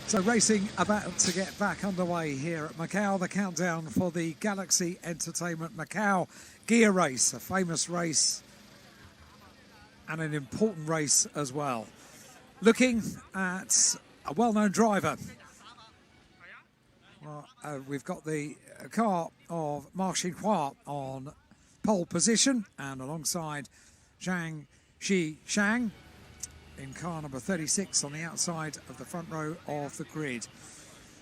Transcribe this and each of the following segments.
So racing about to get back underway here at Macau. The countdown for the Galaxy Entertainment Macau Guia race, a famous race and an important race as well. Looking at a well-known driver. Well, we've got the car of Mark Xinhua on pole position, and alongside Zhang Shishang in car number 36 on the outside of the front row of the grid.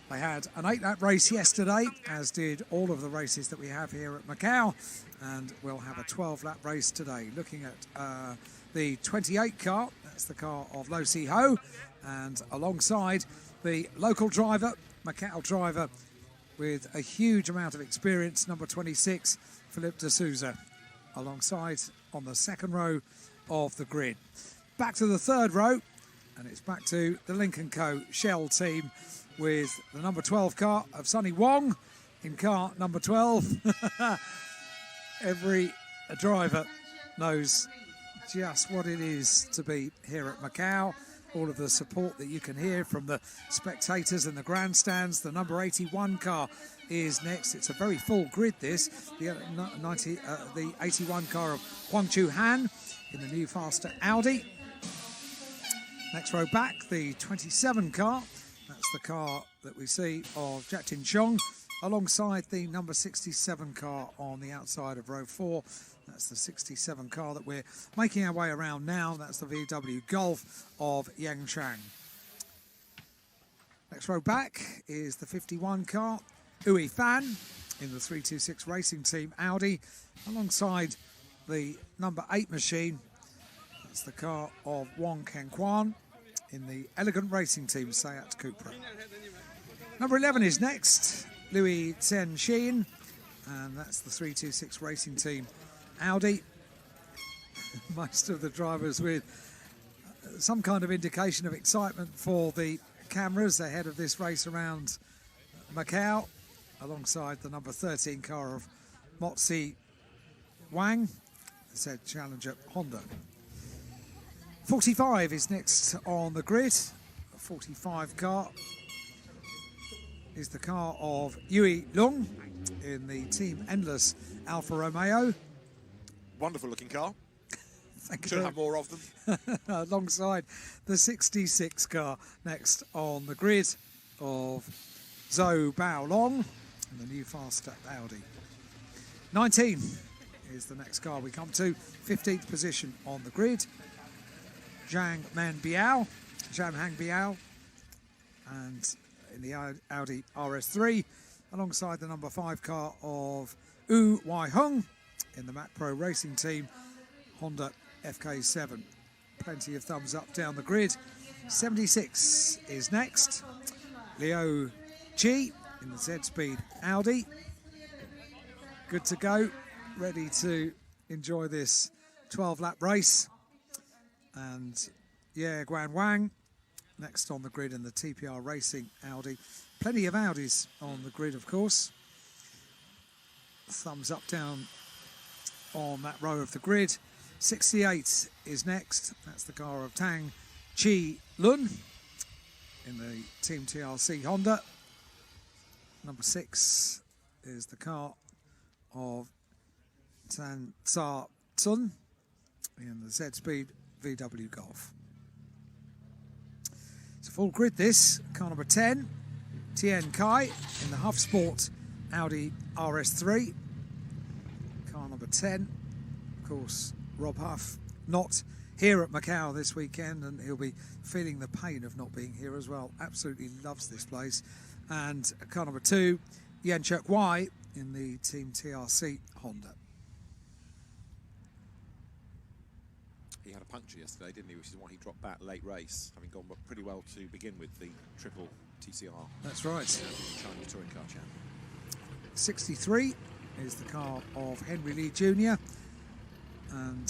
They had an 8-lap race yesterday, as did all of the races that we have here at Macau, and we'll have a 12-lap race today. Looking at the 28 car, that's the car of Lo Si Ho, and alongside the local driver, Macau driver, with a huge amount of experience, number 26, Philippe de Souza, alongside on the second row of the grid. Back to the third row, and it's back to the Link & Co Shell team with the number 12 car of Sunny Wong in car number 12. Every driver knows just what it is to be here at Macau. All of the support that you can hear from the spectators in the grandstands. The number 81 car is next. It's a very full grid, this. The 81 car of Huang Chu Han in the new faster Audi. Next row back, the 27 car. That's the car that we see of Jatin Chong, alongside the number 67 car on the outside of row 4. That's the 67 car that we're making our way around now. That's the VW Golf of Yang Chang. Next row back is the 51 car, Ui Fan, in the 326 Racing Team Audi, alongside the number 8 machine. That's the car of Wong Keng Kwan in the Elegant Racing Team Seat Cupra. Number 11 is next, Louis Tsen Xin, and that's the 326 Racing Team Audi. Most of the drivers with some kind of indication of excitement for the cameras ahead of this race around Macau, alongside the number 13 car of Motsi Wang, the said Challenger Honda. 45 is next on the grid. A 45 car is the car of Yui Lung in the Team Endless Alfa Romeo. Wonderful looking car. Should have more of them. Alongside the 66 car next on the grid of Zhou Bao Long and the new faster Audi. 19 is the next car we come to. 15th position on the grid. Zhang Hang Biao, and in the Audi RS3, alongside the number 5 car of Wu Wai Hung in the Mac Pro Racing Team Honda FK7. Plenty of thumbs up down the grid. 76 is next. Liu Qi in the Z-Speed Audi. Good to go, ready to enjoy this 12-lap race. And Guan Wang next on the grid in the TPR Racing Audi. Plenty of Audis on the grid, of course. Thumbs up down on that row of the grid. 68 is next. That's the car of Tang Chi Lun in the Team TRC Honda. Number 6 is the car of Tan Sa Sun in the Z-Speed VW Golf. It's a full grid, this. Car number 10, Tien Kai in the Huff Sport Audi RS3. Car number 10, of course, Rob Huff, not here at Macau this weekend, and he'll be feeling the pain of not being here as well. Absolutely loves this place. And car number 2, Yan Chuk Wai in the Team TRC Honda. He had a puncture yesterday, didn't he? Which is why he dropped back late race, having gone pretty well to begin with the triple TCR. That's right. Chinese touring car champ. 63 is the car of Henry Lee Jr. And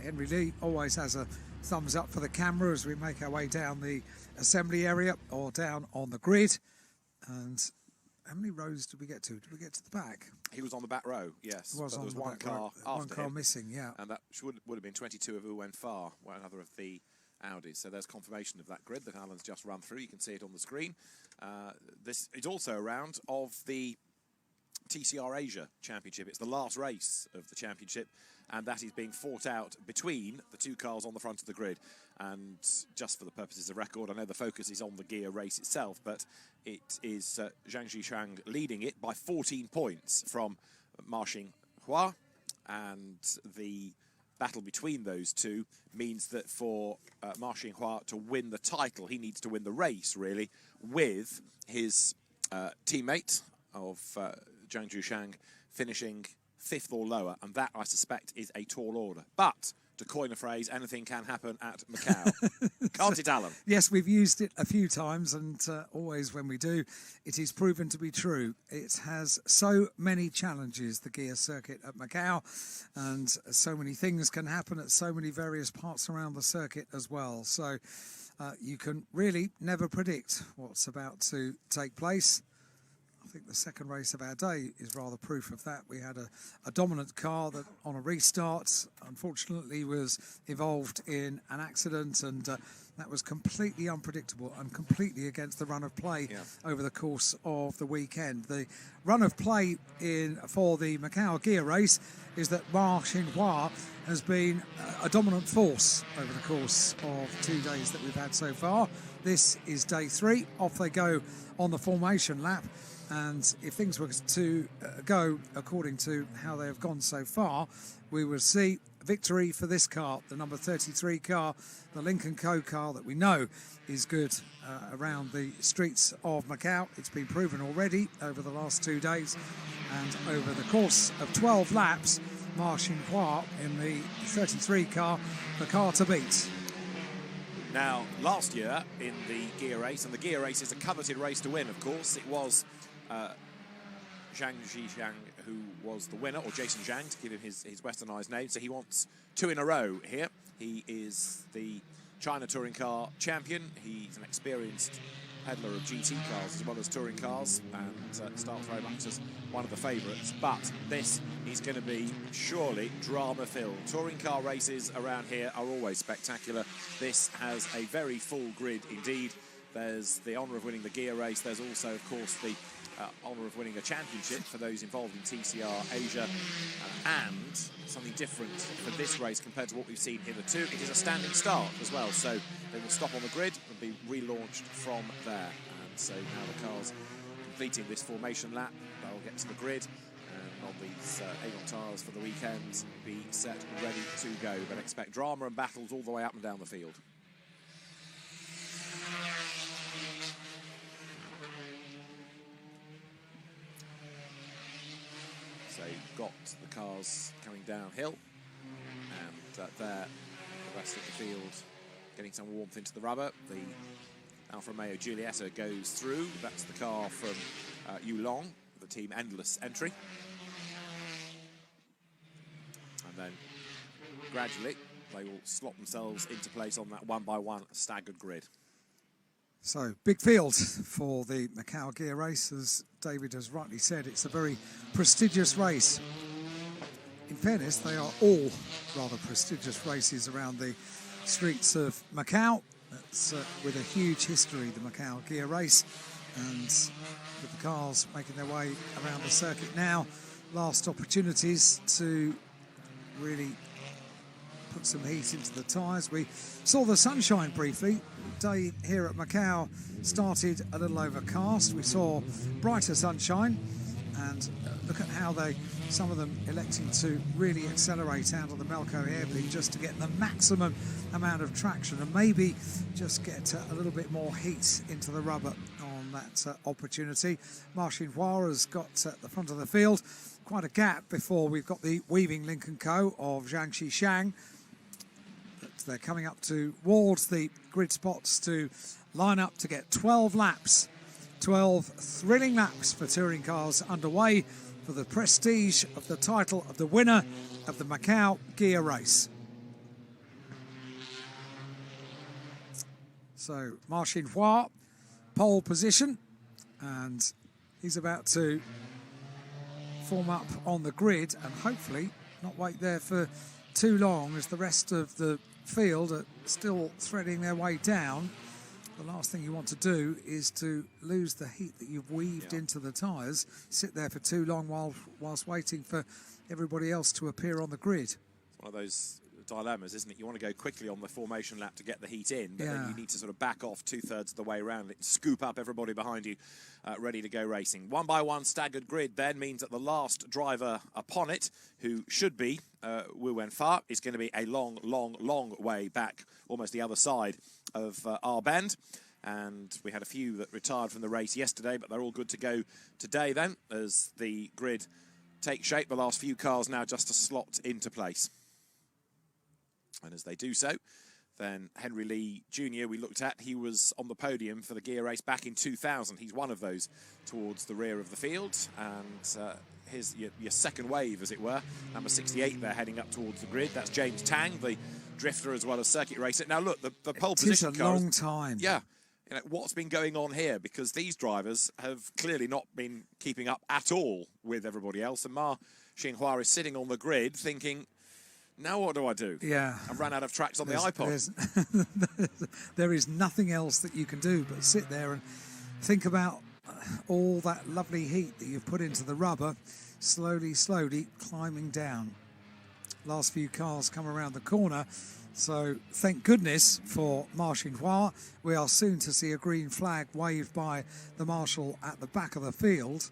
Henry Lee always has a thumbs up for the camera as we make our way down the assembly area or down on the grid. And how many rows did we get to? Did we get to the back? He was on the back row, yes. There was one car after one car him, missing, yeah. and that would have been 22 of Wu Wen Fa, another of the Audis. So there's confirmation of that grid that Alan's just run through. You can see it on the screen. This is also a round of the TCR Asia Championship. It's the last race of the championship, and that is being fought out between the two cars on the front of the grid. And just for the purposes of record, I know the focus is on the Guia race itself, but it is Zhang Zhishang leading it by 14 points from Ma Xinghua, and the battle between those two means that for Ma Xinghua to win the title, he needs to win the race, really, with his teammate of Zhang Zhishang finishing 5th or lower, and that, I suspect, is a tall order. But, to coin a phrase, anything can happen at Macau. Can't it, Alan? Yes, we've used it a few times, and always when we do, it is proven to be true. It has so many challenges, the Guia circuit at Macau, and so many things can happen at so many various parts around the circuit as well. So you can really never predict what's about to take place. I think the second race of our day is rather proof of that. We had a dominant car that on a restart unfortunately was involved in an accident, and that was completely unpredictable and completely against the run of play over the course of the weekend. The run of play for the Macau Guia race is that Ma Xinghua has been a dominant force over the course of 2 days that we've had so far. This is day 3. Off they go on the formation lap. And if things were to go according to how they have gone so far, we will see victory for this car, the number 33 car, the Lincoln Co car that we know is good around the streets of Macau. It's been proven already over the last 2 days, and over the course of 12 laps, Ma Xinghua in the 33 car, the car to beat. Now, last year in the Guia race, and the Guia race is a coveted race to win, of course, it was Zhang Zhishang who was the winner, or Jason Zhang, to give him his westernised name. So he wants 2 in a row here. He is the China Touring Car champion. He's an experienced peddler of GT cars as well as touring cars, and starts very much as one of the favourites. But this is going to be surely drama-filled. Touring car races around here are always spectacular. This has a very full grid indeed. There's the honour of winning the Guia race. There's also, of course, the honour of winning a championship for those involved in TCR Asia, and something different for this race compared to what we've seen hitherto. It is a standing start as well, so they will stop on the grid and be relaunched from there. And so now the cars completing this formation lap, they'll get to the grid, and on these Aegon tyres for the weekend, be set ready to go. But expect drama and battles all the way up and down the field. So you've got the cars coming downhill, and there the rest of the field getting some warmth into the rubber. The Alfa Romeo Giulietta goes through. That's the car from Yulong, the Team Endless entry. And then gradually they will slot themselves into place on that one-by-one staggered grid. So, big field for the Macau Guia race. As David has rightly said, it's a very prestigious race. In fairness, they are all rather prestigious races around the streets of Macau. That's with a huge history, the Macau Guia race. And with the cars making their way around the circuit now, last opportunities to really put some heat into the tyres. We saw the sunshine briefly. Day here at Macau started a little overcast. We saw brighter sunshine, and look at how some of them electing to really accelerate out of the Macau hairpin just to get the maximum amount of traction and maybe just get a little bit more heat into the rubber on that opportunity. Ma Xinghua has got at the front of the field quite a gap before we've got the weaving Lincoln Co of Zhang Zhishang. They're coming up towards the grid spots to line up to get 12 laps. 12 thrilling laps for touring cars underway for the prestige of the title of the winner of the Macau Guia race. So Ma Xinghua, pole position, and he's about to form up on the grid and hopefully not wait there for too long as the rest of the field are still threading their way down, the last thing you want to do is to lose the heat that you've weaved into the tyres, sit there for too long whilst waiting for everybody else to appear on the grid. One of those dilemmas, isn't it? You want to go quickly on the formation lap to get the heat in, but then you need to sort of back off 2/3 of the way around it, scoop up everybody behind you, ready to go racing. One by one staggered grid then means that the last driver upon it, who should be Wu Wenfa, is going to be a long, long, long way back, almost the other side of our bend. And we had a few that retired from the race yesterday, but they're all good to go today then, as the grid takes shape. The last few cars now just to slot into place. And as they do so, then Henry Lee Jr. we looked at, he was on the podium for the gear race back in 2000. He's one of those towards the rear of the field. And here's your second wave, as it were. Number 68 there heading up towards the grid. That's James Tang, the drifter as well as circuit racer. Now look, the pole position car... It is a long time. Yeah. You know, what's been going on here? Because these drivers have clearly not been keeping up at all with everybody else. And Ma Xinhua is sitting on the grid thinking, now what do I do? Yeah. I've run out of tracks on the iPod. There is nothing else that you can do but sit there and think about all that lovely heat that you've put into the rubber, slowly, slowly climbing down. Last few cars come around the corner, so thank goodness for Ma Xinhua. We are soon to see a green flag waved by the marshal at the back of the field,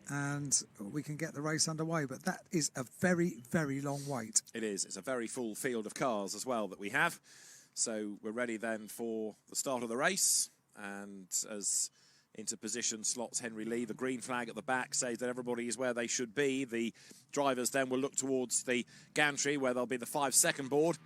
and we can get the race underway. But that is a very, very long wait. It is. It's a very full field of cars as well that we have. So we're ready then for the start of the race. And as into position slots Henry Lee, the green flag at the back says that everybody is where they should be. The drivers then will look towards the gantry where there'll be the 5-second board.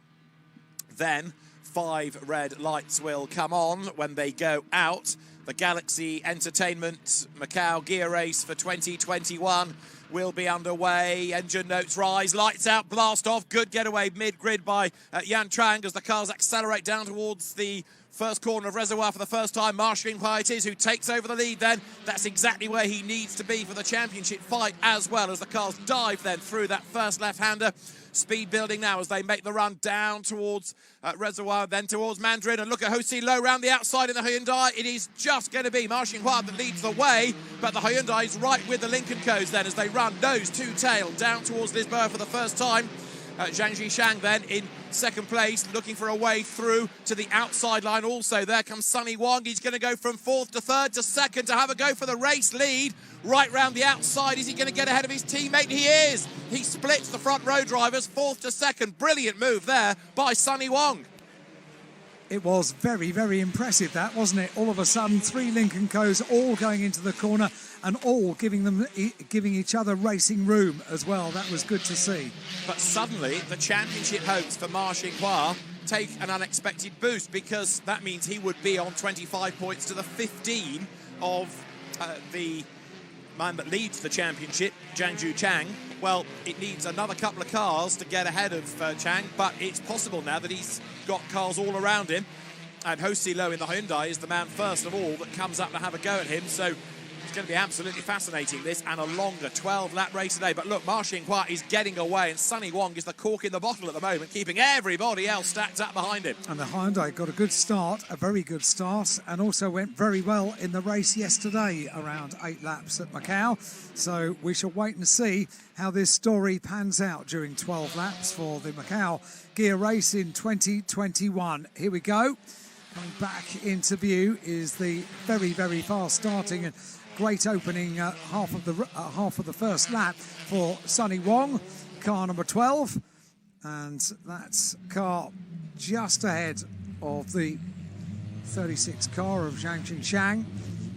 Then 5 red lights will come on when they go out. The Galaxy Entertainment Macau Guia race for 2021 will be underway. Engine notes rise, lights out, blast off. Good getaway mid-grid by Yan Trang as the cars accelerate down towards the first corner of Reservoir for the first time. Ma Xinhua it is who takes over the lead then. That's exactly where he needs to be for the championship fight as well, as the cars dive then through that first left-hander. Speed building now as they make the run down towards Reservoir, then towards Mandarin. And look at Ho-Si Lo round the outside in the Hyundai. It is just going to be Ma Xinhua that leads the way, but the Hyundai is right with the Lincoln Co's then as they run nose to tail down towards Lisboa for the first time. Zhang Zhishang then in second place, looking for a way through to the outside line also. There comes Sunny Wong. He's going to go from 4th to 3rd to 2nd to have a go for the race lead. Right round the outside. Is he going to get ahead of his teammate? He is. He splits the front row drivers 4th to 2nd. Brilliant move there by Sunny Wong. It was very, very impressive, that, wasn't it? All of a sudden, 3 Lincoln Co's all going into the corner and all giving each other racing room as well. That was good to see. But suddenly, the championship hopes for Ma Xinhua take an unexpected boost, because that means he would be on 25 points to the 15 of the man that leads the championship, Jiangju Chang. Well, it needs another couple of cars to get ahead of Chang, but it's possible now that he's got cars all around him. And Ho-Si Lo in the Hyundai is the man first of all that comes up to have a go at him. So it's going to be absolutely fascinating, this, and a longer 12-lap race today. But look, Ma Xinhua is getting away, and Sunny Wong is the cork in the bottle at the moment, keeping everybody else stacked up behind him. And the Hyundai got a good start, a very good start, and also went very well in the race yesterday, around 8 laps at Macau. So we shall wait and see how this story pans out during 12 laps for the Macau Gear race in 2021. Here we go. Coming back into view is the very, very fast starting and great opening half of the first lap for Sunny Wong, car number 12, and that's car just ahead of the 36 car of Zhang Zhishang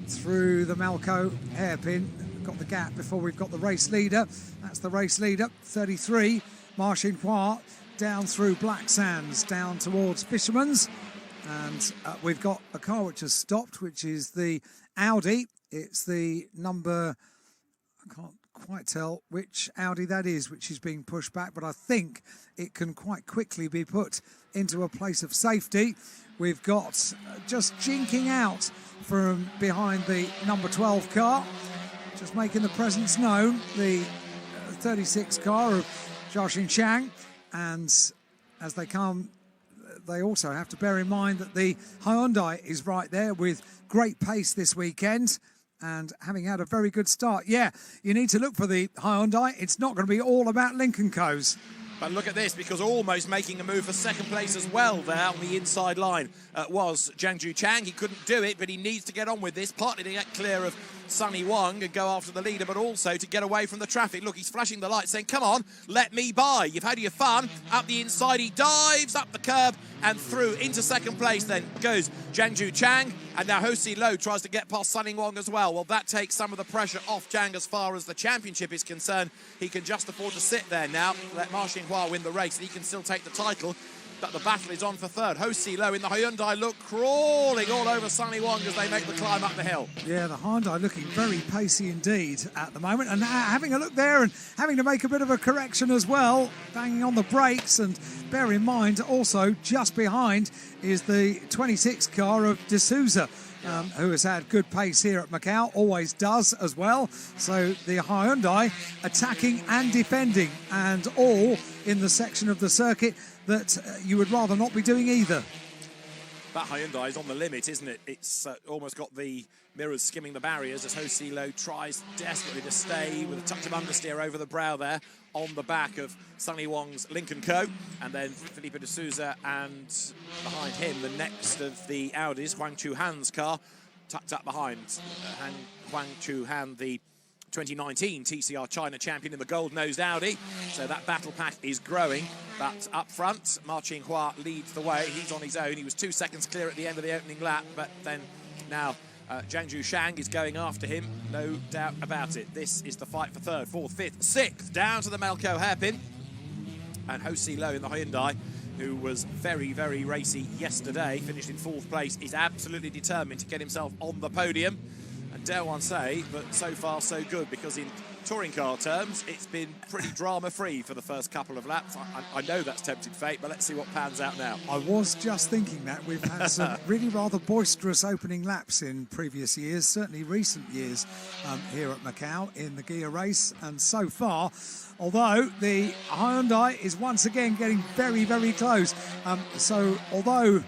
through the Macau hairpin. Got the gap before we've got the race leader. That's the race leader, 33, Ma Xinhua, down through Black Sands, down towards Fisherman's. And we've got a car which has stopped, which is the Audi. It's the number, I can't quite tell which Audi that is, which is being pushed back, but I think it can quite quickly be put into a place of safety. We've got just jinking out from behind the number 12 car, just making the presence known, the 36 car of Zhang Zhishang. And as they come they also have to bear in mind that the Hyundai is right there with great pace this weekend and having had a very good start. Yeah, you need to look for the Hyundai. It's not going to be all about Lincoln Co's. But look at this, because almost making a move for second place as well there on the inside line was Jiangju Chang. He couldn't do it, but he needs to get on with this, partly to get clear of Sunny Wang and go after the leader, but also to get away from the traffic. Look, he's flashing the light saying, come on, let me by. You've had your fun. Up the inside, he dives up the curb and through into second place. Then goes Jiangju Chang, and now Ho-Si Lo tries to get past Sunny Wang as well. Well, that takes some of the pressure off Chang as far as the championship is concerned. He can just afford to sit there now, let Ma Xinghua win the race, and he can still take the title. But the battle is on for third. Ho-Si Lo in the Hyundai look crawling all over Sunny Wang as they make the climb up the hill. Yeah, the Hyundai looking very pacey indeed at the moment, and having a look there and having to make a bit of a correction as well, banging on the brakes. And bear in mind also just behind is the 26 car of D'Souza, who has had good pace here at Macau, always does as well. So the Hyundai attacking and defending, and all in the section of the circuit that you would rather not be doing either. That Hyundai is on the limit, isn't it? It's almost got the mirrors skimming the barriers as Ho-Si Lo tries desperately to stay with a touch of understeer over the brow there on the back of Sunny Wang's Lincoln Co. And then Felipe D'Souza, and behind him, the next of the Audis, Huang Chu-han's car, tucked up behind. Huang Chu-han, the 2019 TCR China champion in the gold-nosed Audi. So that battle pack is growing. But up front, Ma Xinghua leads the way. He's on his own. He was 2 seconds clear at the end of the opening lap, but then now Jiangju Chang is going after him, no doubt about it. This is the fight for third, fourth, fifth, sixth, down to the Macau hairpin. And Ho-Si Lo in the Hyundai, who was very, very racy yesterday, finished in fourth place, is absolutely determined to get himself on the podium. And dare one say, but so far so good, because in touring car terms, it's been pretty drama-free for the first couple of laps. I know that's tempted fate, but let's see what pans out now. I was just thinking that. We've had some really rather boisterous opening laps in previous years, certainly recent years here at Macau in the Guia race. And so far, although the Hyundai is once again getting very, very close. So although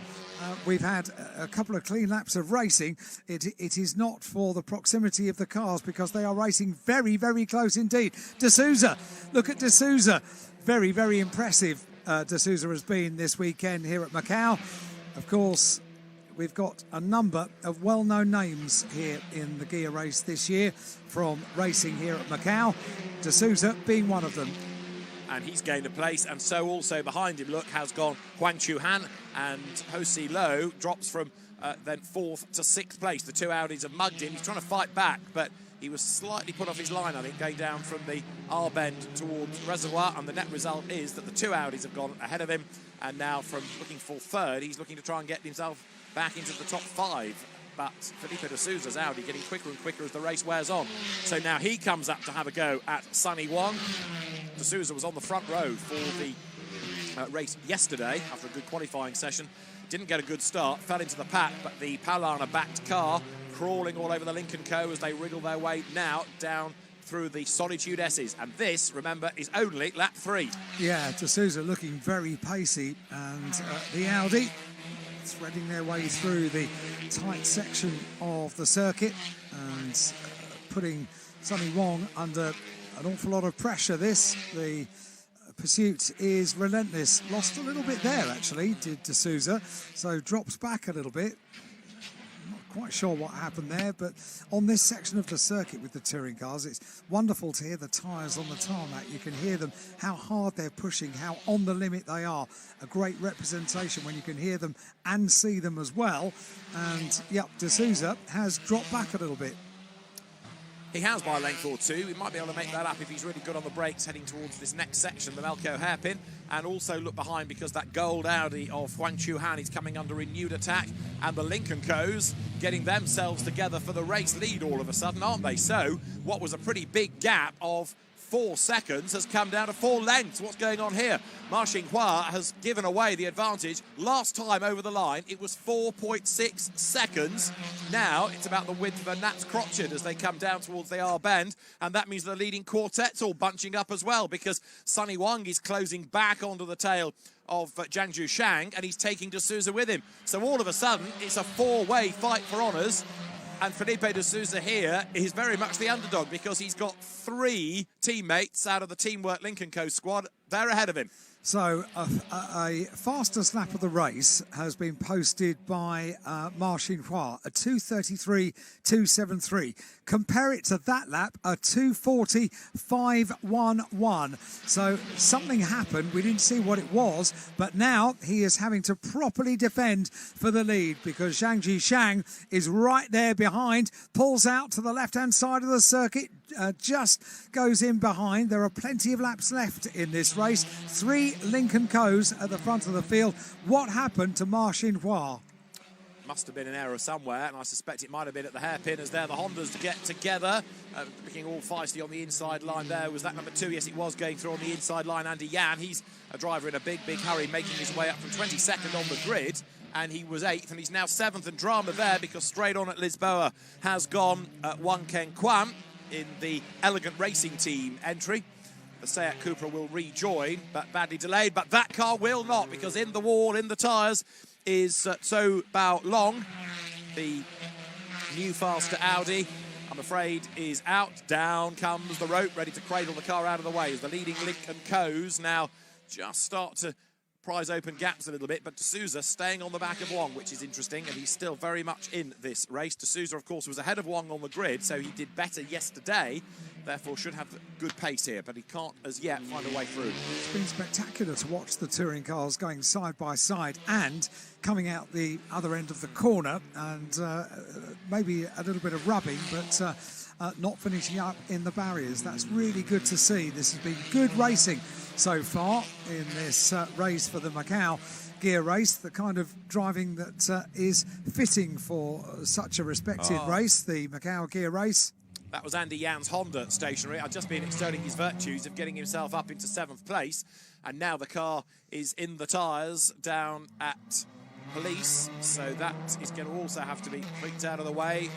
we've had a couple of clean laps of racing, it is not for the proximity of the cars, because they are racing very, very close indeed. D'Souza, look at D'Souza. Very, very impressive D'Souza has been this weekend here at Macau. Of course, we've got a number of well-known names here in the Guia race this year from racing here at Macau, D'Souza being one of them. And he's gained a place, and so also behind him, look, has gone Huang Chu-han, and Ho-Si Lo drops from then fourth to sixth place. The two Audis have mugged him. He's trying to fight back, but he was slightly put off his line, I think, going down from the R-bend towards Reservoir, and the net result is that the two Audis have gone ahead of him, and now from looking for third, he's looking to try and get himself back into the top five. But Felipe D'Souza's Audi getting quicker and quicker as the race wears on. So now he comes up to have a go at Sunny Wang. D'Souza was on the front row for the race yesterday after a good qualifying session. Didn't get a good start, fell into the pack, but the Paulana-backed car crawling all over the Lincoln Co. as they wriggle their way now down through the Solitude S's. And this, remember, is only lap 3. Yeah, D'Souza looking very pacey, and the Audi threading their way through the tight section of the circuit and putting Sunny Wang under an awful lot of pressure. The pursuit is relentless. Lost a little bit there, actually, did D'Souza, so drops back a little bit. Not quite sure what happened there, but on this section of the circuit with the touring cars, it's wonderful to hear the tyres on the tarmac. You can hear them, how hard they're pushing, how on the limit they are. A great representation when you can hear them and see them as well. And, yep, D'Souza has dropped back a little bit. He has by a length or two. He might be able to make that up if he's really good on the brakes heading towards this next section, the Macau hairpin. And also look behind, because that gold Audi of Huang Chu-han is coming under renewed attack. And the Lincoln Co's getting themselves together for the race lead all of a sudden, aren't they? So what was a pretty big gap of 4 seconds has come down to 4 lengths. What's going on here? Ma Xinghua has given away the advantage. Last time over the line, it was 4.6 seconds. Now it's about the width of a gnat's crotchet as they come down towards the R-bend, and that means the leading quartet's all bunching up as well, because Sunny Wang is closing back onto the tail of Zhang Zhushang, and he's taking De Souza with him. So all of a sudden, it's a four-way fight for honours. And Felipe De Souza here is very much the underdog because he's got 3 teammates out of the Teamwork Lincoln Co squad. They're ahead of him. So a fastest lap of the race has been posted by Ma Xinhua, a 2:33.273. Compare it to that lap, a 2:40.511. So something happened. We didn't see what it was, but now he is having to properly defend for the lead because Zhang Zhushang is right there behind, pulls out to the left-hand side of the circuit, just goes in behind. There are plenty of laps left in this race. 3 Lincoln Co's at the front of the field. What happened to Ma Xinhua? Must have been an error somewhere, and I suspect it might have been at the hairpin as there the Hondas to get together. Looking all feisty on the inside line there. Was that number 2? Yes, it was going through on the inside line. Andy Yan, he's a driver in a big, big hurry, making his way up from 22nd on the grid. And he was 8th, and he's now 7th. And drama there because straight on at Lisboa has gone Wang Keng Kwan in the Elegant Racing Team entry. The Seat Cupra will rejoin, but badly delayed. But that car will not, because in the wall, in the tyres, is So Bao Long. The new faster Audi, I'm afraid, is out. Down comes the rope, ready to cradle the car out of the way as the leading Lincoln Co's now just start to prize open gaps a little bit, but De Souza staying on the back of Wong, which is interesting, and he's still very much in this race. De Souza, of course, was ahead of Wong on the grid, so he did better yesterday, therefore should have good pace here, but he can't as yet find a way through. It's been spectacular to watch the touring cars going side by side and coming out the other end of the corner, and maybe a little bit of rubbing, but not finishing up in the barriers. That's really good to see. This has been good racing so far in this race for the Macau Guia race, the kind of driving that is fitting for such a respected race, the Macau Guia race. That was Andy Yan's Honda stationary. I've just been extolling his virtues of getting himself up into 7th place, and now the car is in the tyres down at Police, so that is going to also have to be clicked out of the way.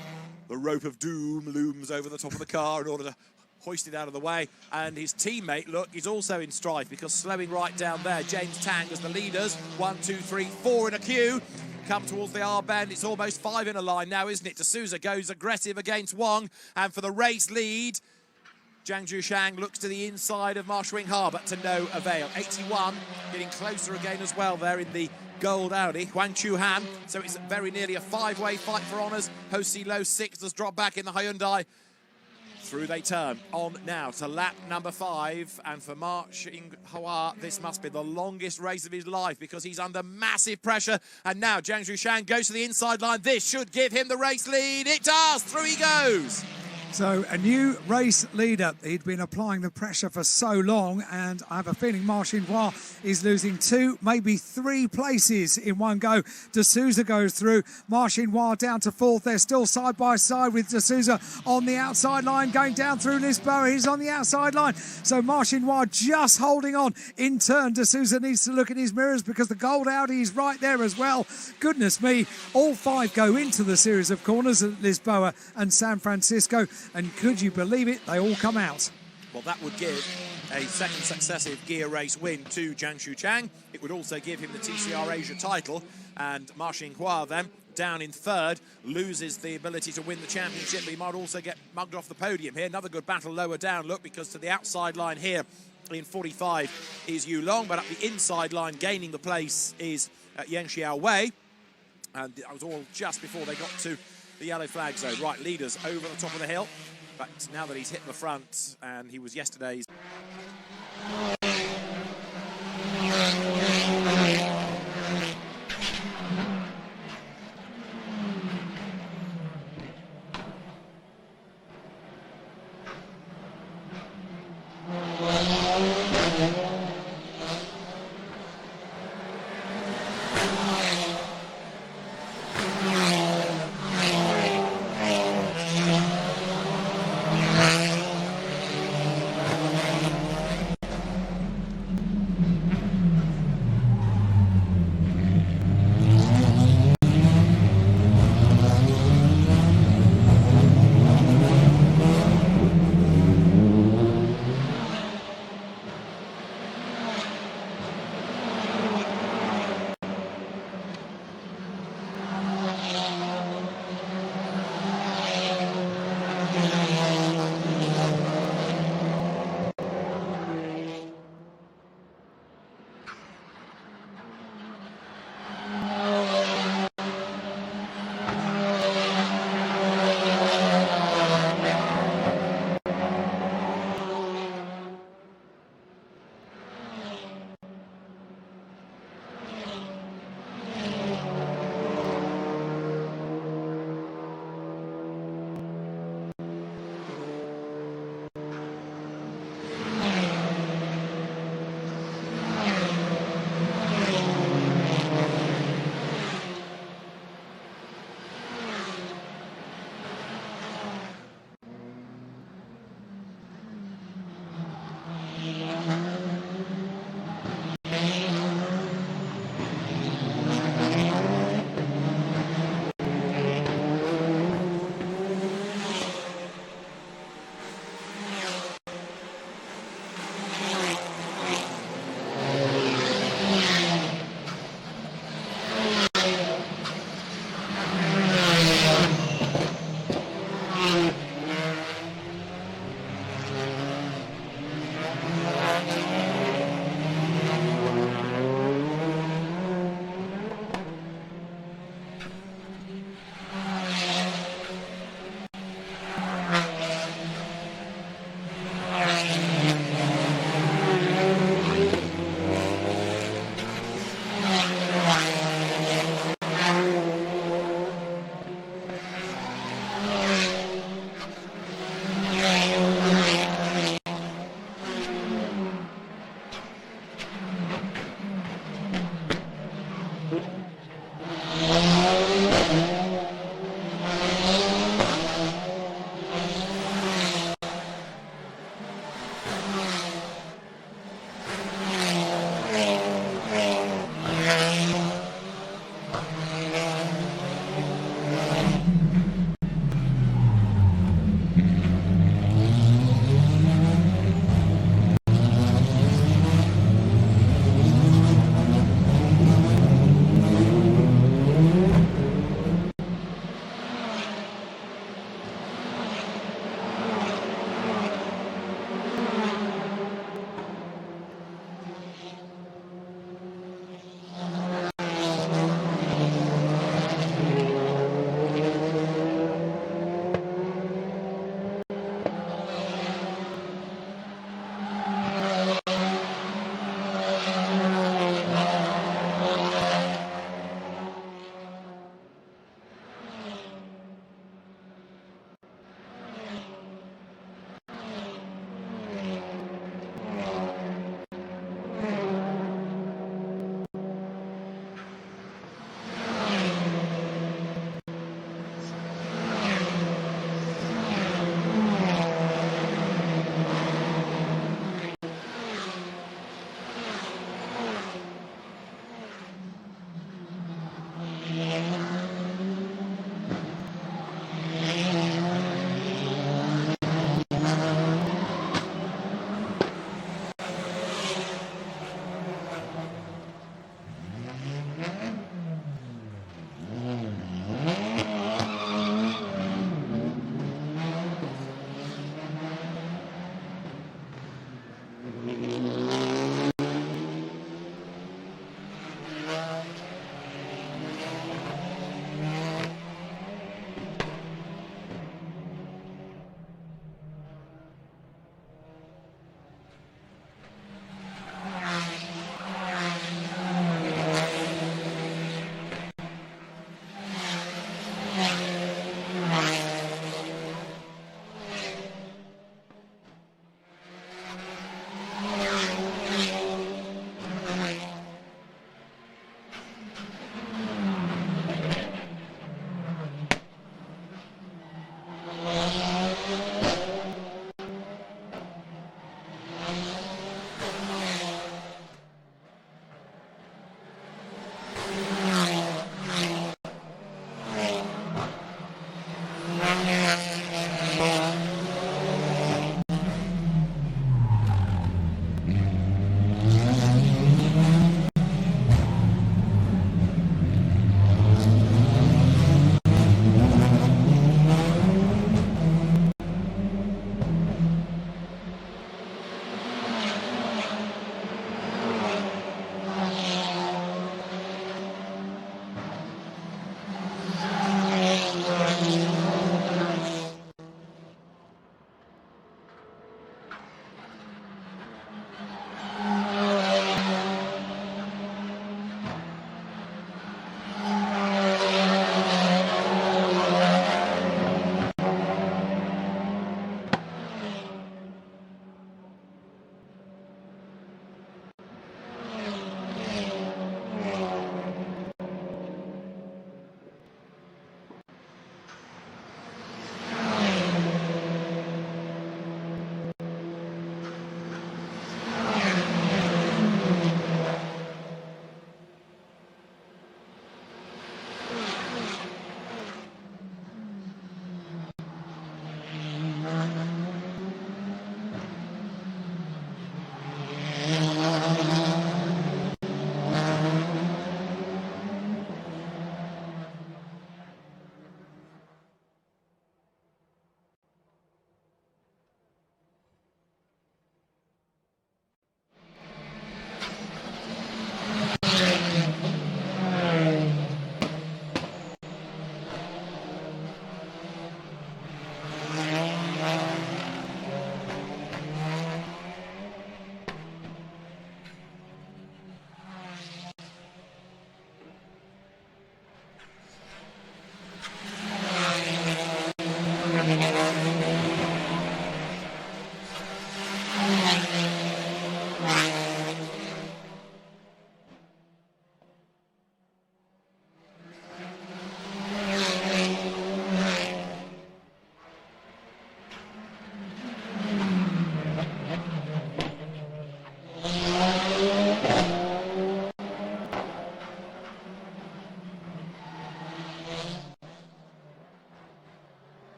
The rope of doom looms over the top of the car in order to hoist it out of the way, and his teammate, look, is also in strife because slowing right down there, James Tang as the leaders, 1, 2, 3, 4 in a queue, come towards the R-bend. It's almost 5 in a line now, isn't it? De Souza goes aggressive against Wong, and for the race lead, Zhang Zhushang looks to the inside of Ma Xinhua, but to no avail. 81, getting closer again as well there in the gold Audi. Huang Chuhan, so it's very nearly a 5-way fight for honours. Ho Si Lo 6 has dropped back in the Hyundai. Through they turn. On now to lap number 5. And for Ma Xinhua, this must be the longest race of his life because he's under massive pressure. And now Zhang Zhushang goes to the inside line. This should give him the race lead. It does. Through he goes. So a new race leader. He'd been applying the pressure for so long, and I have a feeling Ma Xinhua is losing 2, maybe 3 places in one go. De Souza goes through. Ma Xinhua down to 4th. They're still side by side with De Souza on the outside line, going down through Lisboa. He's on the outside line. So Ma Xinhua just holding on. In turn, De Souza needs to look at his mirrors because the gold Audi is right there as well. Goodness me, all 5 go into the series of corners at Lisboa and San Francisco. And could you believe it? They all come out. Well, that would give a second successive Guia race win to Zhang Zhushang. It would also give him the TCR Asia title. And Ma Xinhua then, down in 3rd, loses the ability to win the championship. But he might also get mugged off the podium here. Another good battle lower down, look, because to the outside line here in 45 is Yu Long. But up the inside line, gaining the place is Yang Xiao Wei. And that was all just before they got to the yellow flag zone. Right, leaders over the top of the hill. But now that he's hit the front, and he was yesterday's...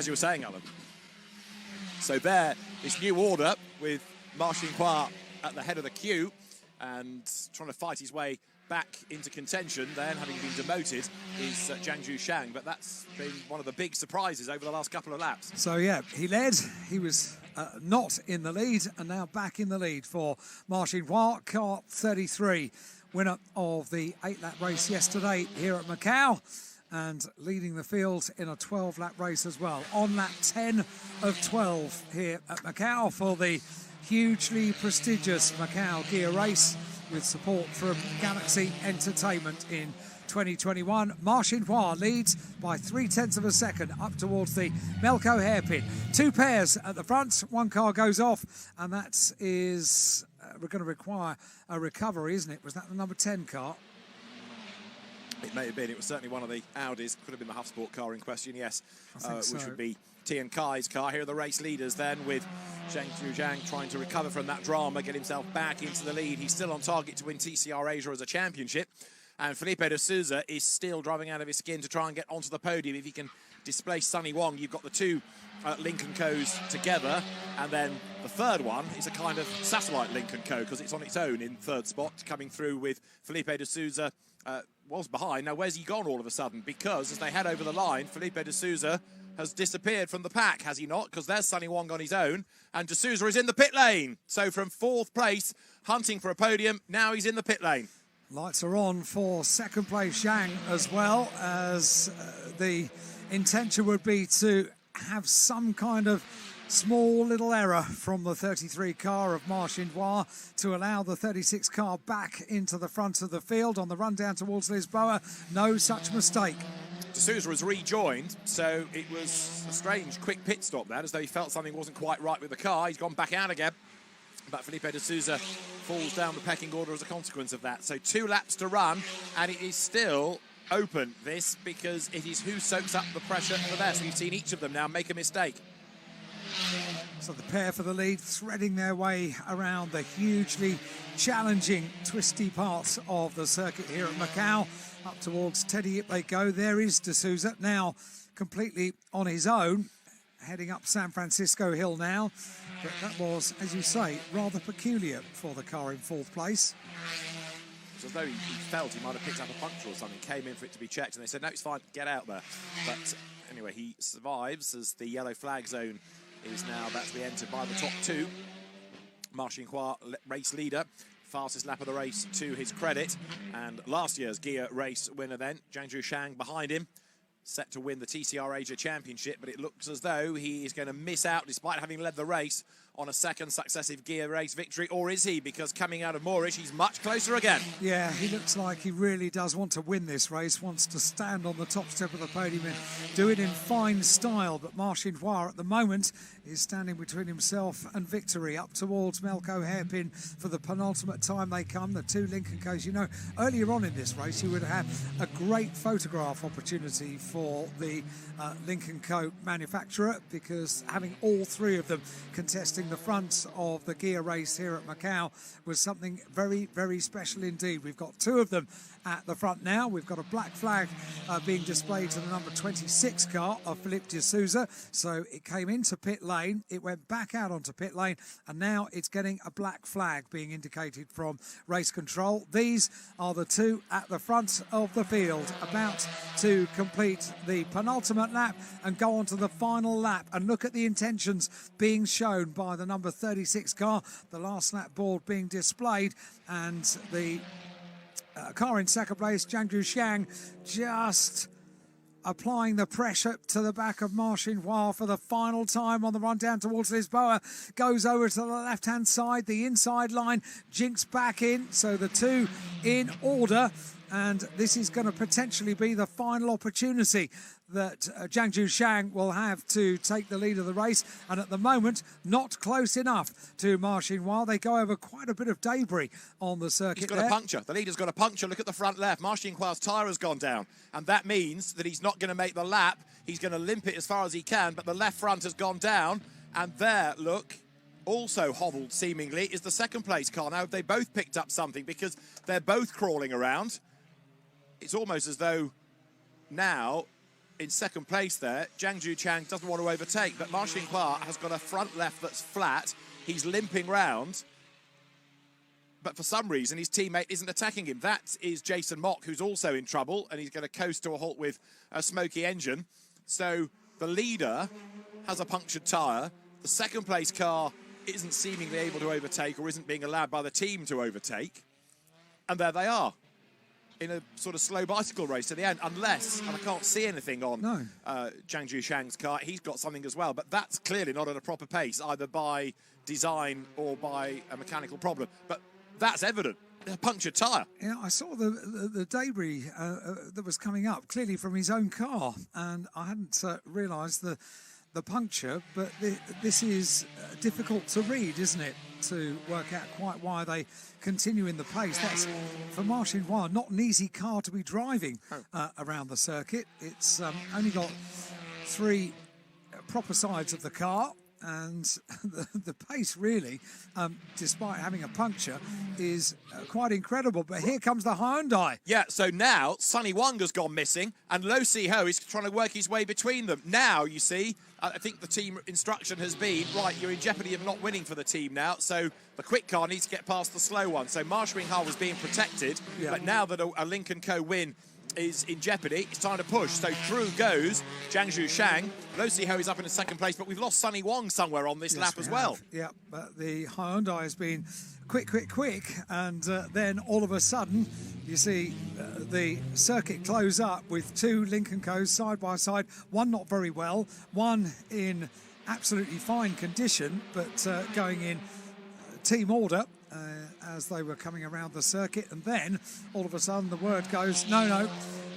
as you were saying, Alan. So there, this new order with Marcin Khoa at the head of the queue and trying to fight his way back into contention, then having been demoted, is Zhang Zhushang. But that's been one of the big surprises over the last couple of laps. So yeah, he led. He was not in the lead, and now back in the lead for Marcin Khoa, car 33, winner of the 8-lap race yesterday here at Macau, and leading the field in a 12-lap race as well. On lap 10 of 12 here at Macau for the hugely prestigious Macau Guia race, with support from Galaxy Entertainment in 2021. Marcin Khoa leads by 0.3 of a second up towards the Macau hairpin. Two pairs at the front, one car goes off, and that is we're going to require a recovery, isn't it? Was that the number 10 car? It may have been. It was certainly one of the Audis. Could have been the Huff Sport car in question, yes. So. Which would be Tian Kai's car. Here are the race leaders then, with Zhang Zhushang trying to recover from that drama, get himself back into the lead. He's still on target to win TCR Asia as a championship. And Felipe de Sousa is still driving out of his skin to try and get onto the podium. If he can displace Sonny Wong, you've got the two Lincoln Co's together. And then the third one is a kind of satellite Lincoln Co, because it's on its own in third spot, coming through with Felipe de Sousa was behind. Now, where's he gone all of a sudden? Because as they head over the line, Felipe de Sousa has disappeared from the pack, has he not? Because there's Sonny Wong on his own, and de Sousa is in the pit lane. So from fourth place, hunting for a podium, now he's in the pit lane. Lights are on for second place Zhang, as well as the intention would be to have some kind of small little error from the 33 car of Marcin Khoa to allow the 36 car back into the front of the field on the run down towards Lisboa. No such mistake. De Sousa was rejoined, so it was a strange quick pit stop there, as though he felt something wasn't quite right with the car. He's gone back out again, but Felipe de Sousa falls down the pecking order as a consequence of that. So 2 laps to run, and it is still open, this, because it is who soaks up the pressure the best. We've seen each of them now make a mistake. So the pair for the lead, threading their way around the hugely challenging, twisty parts of the circuit here at Macau. Up towards Teddy Yip they go. There is de Sousa, now completely on his own, heading up San Francisco Hill now. But that was, as you say, rather peculiar for the car in fourth place. It's as though he felt he might have picked up a puncture or something, came in for it to be checked, and they said, no, it's fine, get out there. But anyway, he survives, as the yellow flag zone is now about to be entered by the top 2. Marcin Khoa, race leader, fastest lap of the race to his credit, and last year's Guia race winner then, Zhang Zhushang behind him, set to win the TCR Asia Championship, but it looks as though he is going to miss out, despite having led the race, on a second successive Guia race victory, or is he? Because coming out of Moorish, he's much closer again. Yeah, he looks like he really does want to win this race, wants to stand on the top step of the podium and do it in fine style, but Marcin Khoa at the moment is standing between himself and victory, up towards Macau hairpin for the penultimate time they come, the 2 Lincoln Co's. You know, earlier on in this race, you would have had a great photograph opportunity for the Lincoln Co manufacturer, because having all 3 of them contesting the front of the Guia race here at Macau was something very, very special indeed. We've got 2 of them at the front now. We've got a black flag being displayed to the number 26 car of Felipe de Sousa. So it came into pit lane, it went back out onto pit lane, and now it's getting a black flag being indicated from race control. These are the 2 at the front of the field, about to complete the penultimate lap and go on to the final lap. And look at the intentions being shown by the number 36 car, the last lap board being displayed, and the car in second place, Zhang Zhushang, just applying the pressure to the back of Marcin Khoa for the final time on the run down towards Lisboa. Goes over to the left-hand side, the inside line, jinks back in, so the 2 in order, and this is going to potentially be the final opportunity that Zhang Zhushang will have to take the lead of the race, and at the moment not close enough to Marcin Khoa. They go over quite a bit of debris on the circuit. He's got a puncture. The leader's got a puncture. Look at the front left. Marcin Khoa's tyre has gone down, and that means that he's not going to make the lap. He's going to limp it as far as he can, but the left front has gone down, and there, look, also hobbled seemingly, is the second place car. Now, they both picked up something, because they're both crawling around. It's almost as though now in second place there. Zhang Zhuchang doesn't want to overtake, but Ma Xinhua has got a front left that's flat. He's limping round, but for some reason his teammate isn't attacking him. That is Jason Mock, who's also in trouble, and he's going to coast to a halt with a smoky engine. So the leader has a punctured tyre. The second place car isn't seemingly able to overtake, or isn't being allowed by the team to overtake. And there they are, in a sort of slow bicycle race to the end, unless, and I can't see anything on Zhang Zhuchang's car, he's got something as well, but that's clearly not at a proper pace, either by design or by a mechanical problem. But that's evident, a punctured tyre. Yeah, I saw the debris that was coming up, clearly from his own car, and I hadn't realised the puncture, but this is difficult to read, isn't it? To work out quite why they continue in the pace. That's, for Ma Xinhua, not an easy car to be driving around the circuit. It's only got 3 proper sides of the car, and the pace really, despite having a puncture, is quite incredible. But here comes the Hyundai. Yeah, so now Sunny Wang has gone missing, and Lo Si-ho is trying to work his way between them. Now, you see, I think the team instruction has been, right, you're in jeopardy of not winning for the team now, so the quick car needs to get past the slow one. So Ma Xinhua was being protected, but now that a Link & Co win is in jeopardy, it's time to push. So through goes Zhang Zhuchang. Lo Si-ho is up in the second place, but we've lost Sunny Wang somewhere on this lap as well. Yeah, but the Hyundai has been quick, and then all of a sudden, you see the circuit close up with 2 Link & Co's side by side, one not very well, one in absolutely fine condition, but going in team order as they were coming around the circuit. And then all of a sudden the word goes, no,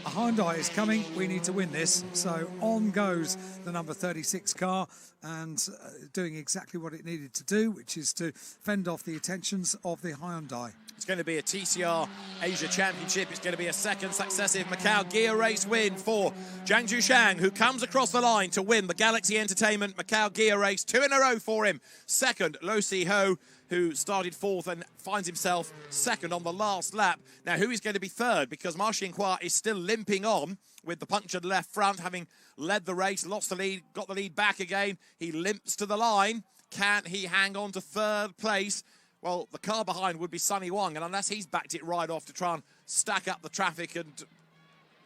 a Hyundai is coming, we need to win this. So on goes the number 36 car, and doing exactly what it needed to do, which is to fend off the attentions of the Hyundai. It's going to be a TCR Asia Championship. It's going to be a second successive Macau Guia race win for Zhang Zhuchang, who comes across the line to win the Galaxy Entertainment Macau Guia race. 2 in a row for him. Second, Lo Si-ho, who started 4th and finds himself second on the last lap. Now, who is going to be third? Because Ma Xinhua is still limping on with the punctured left front, having led the race, lost the lead, got the lead back again. He limps to the line. Can he hang on to third place? Well, the car behind would be Sunny Wang, and unless he's backed it right off to try and stack up the traffic and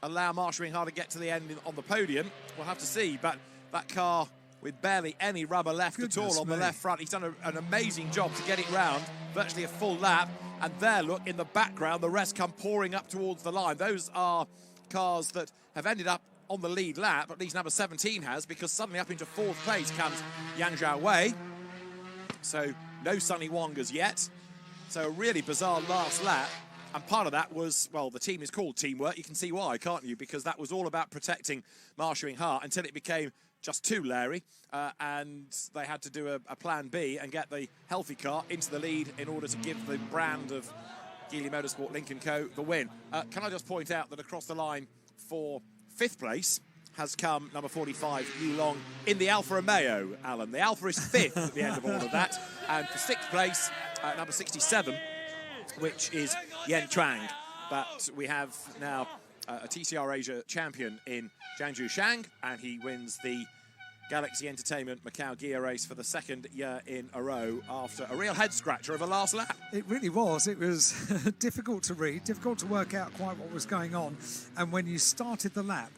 allow Ma Xinhua to get to the end on the podium, we'll have to see. But that car, with barely any rubber left at all on the left front, he's done an amazing job to get it round, virtually a full lap. And there, look, in the background, the rest come pouring up towards the line. Those are cars that have ended up on the lead lap, at least number 17 has, because suddenly up into 4th place comes Yang Zhaowei. So no Sunny Wang as yet. So a really bizarre last lap. And part of that was, well, the team is called teamwork. You can see why, can't you? Because that was all about protecting Ma Xinhua until it became just too Larry. And they had to do a plan B and get the healthy car into the lead in order to give the brand of Geely Motorsport Link & Co the win. Can I just point out that across the line for 5th place has come number 45, Yu Long, in the Alfa Romeo, Alan. The Alfa is 5th at the end of all of that. And for 6th place, number 67, which is Yen Chuang. But we have now a TCR Asia champion in Zhang Zhuchang, and he wins the Galaxy Entertainment Macau Guia race for the 2nd year in a row after a real head-scratcher of a last lap. It really was. It was difficult to read, difficult to work out quite what was going on. And when you started the lap,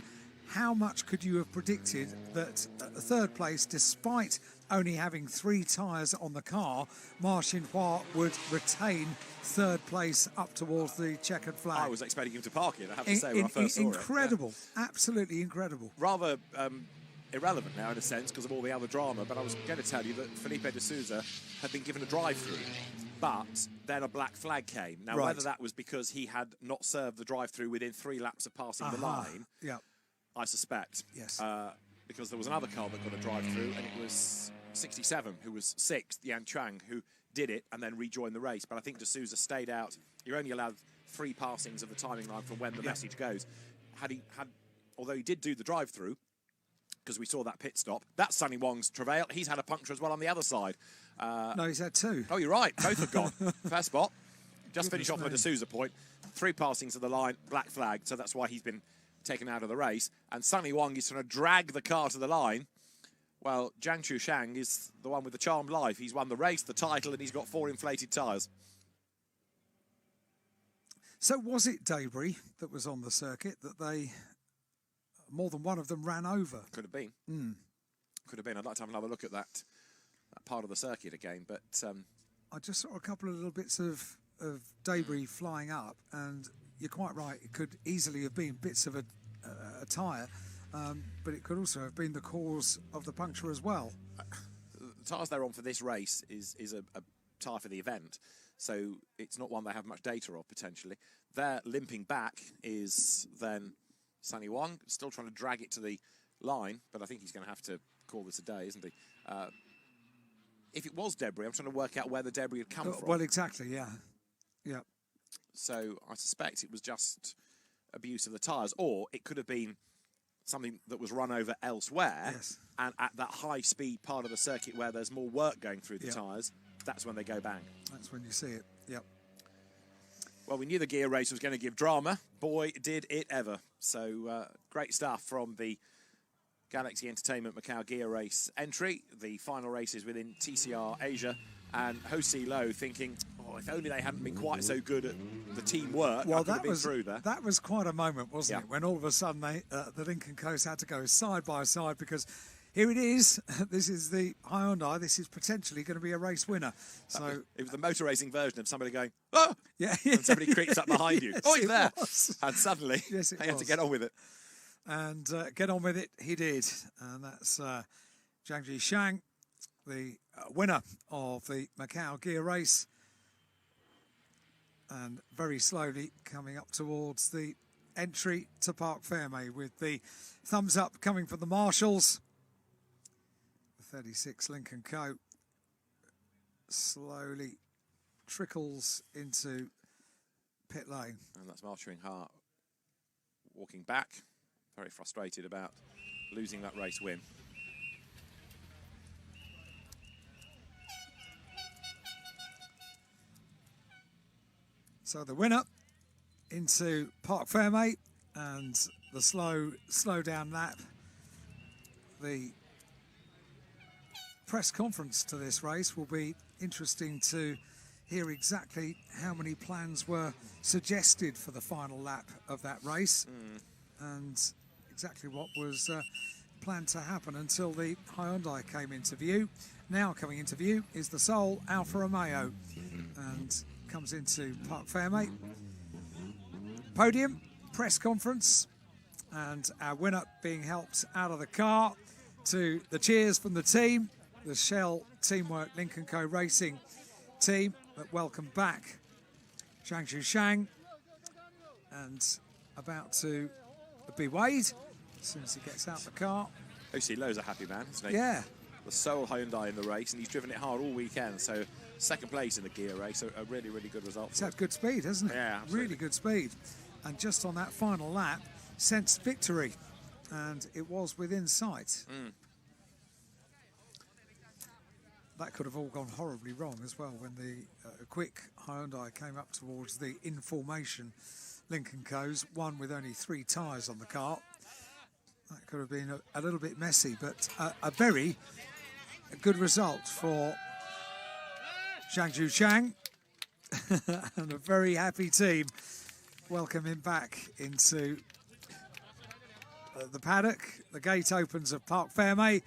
how much could you have predicted that 3rd place, despite only having 3 tyres on the car, Ma Xinhua would retain 3rd place up towards the checkered flag? I was expecting him to park it, I have to say, when I first saw it. Incredible, absolutely incredible. Rather irrelevant now, in a sense, because of all the other drama, but I was going to tell you that Felipe de Souza had been given a drive-through, but then a black flag came. Now, whether that was because he had not served the drive-through within 3 laps of passing the line, I suspect. Yes. Because there was another car that got a drive-through, and it was 67, who was 6th, Yan Chuang, who did it and then rejoined the race. But I think de Souza stayed out. You're only allowed 3 passings of the timing line from when the message goes. Although he did do the drive-through, because we saw that pit stop, that's Sunny Wang's travail. He's had a puncture as well on the other side. No, he's had 2. Oh, you're right. Both have gone. Fair spot. Just finish off with a de Souza point. 3 passings of the line, black flag. So that's why he's been taken out of the race, and Sunny Wong is trying to drag the car to the line. Well, Zhang Chushang is the one with the charmed life. He's won the race, the title, and he's got 4 inflated tyres. So was it debris that was on the circuit that they, more than one of them, ran over? Could have been. Could have been. I'd like to have another look at that part of the circuit again, but... I just saw a couple of little bits of debris flying up, and you're quite right, it could easily have been bits of a tyre, but it could also have been the cause of the puncture as well. The tyres they're on for this race is a tyre for the event, so it's not one they have much data of, potentially. Their limping back is then Sunny Wong, still trying to drag it to the line, but I think he's going to have to call this a day, isn't he? If it was debris, I'm trying to work out where the debris had come from. Well, exactly, yeah. Yeah. So I suspect it was just abuse of the tyres, or it could have been something that was run over elsewhere, yes. And at that high-speed part of the circuit where there's more work going through the tyres, that's when they go bang. That's when you see it, yep. Well, we knew the gear race was going to give drama. Boy, did it ever. So great stuff from the Galaxy Entertainment Macau Guia race entry. The final race is within TCR Asia. And Ho Si Lo thinking, oh, if only they hadn't been quite so good at the teamwork, well, I could have been through there. That was quite a moment, wasn't it? When all of a sudden the Lincoln Coast had to go side by side, because here it is. This is the Hyundai. This is potentially going to be a race winner. So it was the motor racing version of somebody going, oh! Yeah. And somebody creeps up behind you. Yes, Oh, he's there. Was. And suddenly, they had to get on with it. And get on with it, he did. And that's Zhang Zhishang, the winner of the Macau Guia race. And very slowly coming up towards the entry to Parc Fermé, with the thumbs up coming from the marshals. The 36 Lincoln Co. slowly trickles into pit lane. And that's Marshall Hart walking back, very frustrated about losing that race win. So the winner into Parc Fermé, and the slow down lap. The press conference to this race will be interesting to hear exactly how many plans were suggested for the final lap of that race, and exactly what was planned to happen until the Hyundai came into view. Now coming into view is the Seoul Alfa Romeo, and comes into Parc Fermé. Podium, press conference, and our winner being helped out of the car to the cheers from the team, the Shell Teamwork Lincoln Co Racing team that welcome back Zhang Zhishang, and about to be weighed as soon as he gets out the car. Ho Si Lo's a happy man, isn't he? Yeah. The Seoul Hyundai in the race, and he's driven it hard all weekend, so second place in the gear race, a really, really good result. It's had good speed, hasn't it? Yeah, absolutely. Really good speed. And just on that final lap, sensed victory, and it was within sight. That could have all gone horribly wrong as well when the quick Hyundai came up towards the in-formation Lincoln Co's, one with only 3 tyres on the car. That could have been a little bit messy, but a very good result for Zhang Zhishang and a very happy team. Welcome him back into the paddock. The gate opens at Parc Fermé.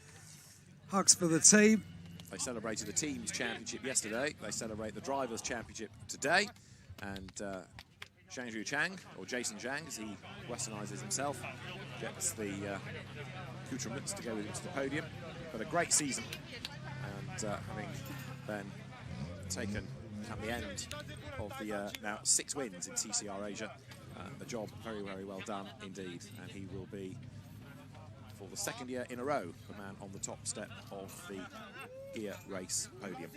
Hugs for the team. They celebrated the team's championship yesterday. They celebrate the drivers' championship today. And Zhang Zhishang, or Jason Zhang, as he westernises himself, gets the accoutrements to go with him to the podium. But a great season. And having then taken at the end of the now 6 wins in TCR Asia, a job very, very well done indeed. And he will be, for the 2nd year in a row, the man on the top step of the gear race podium.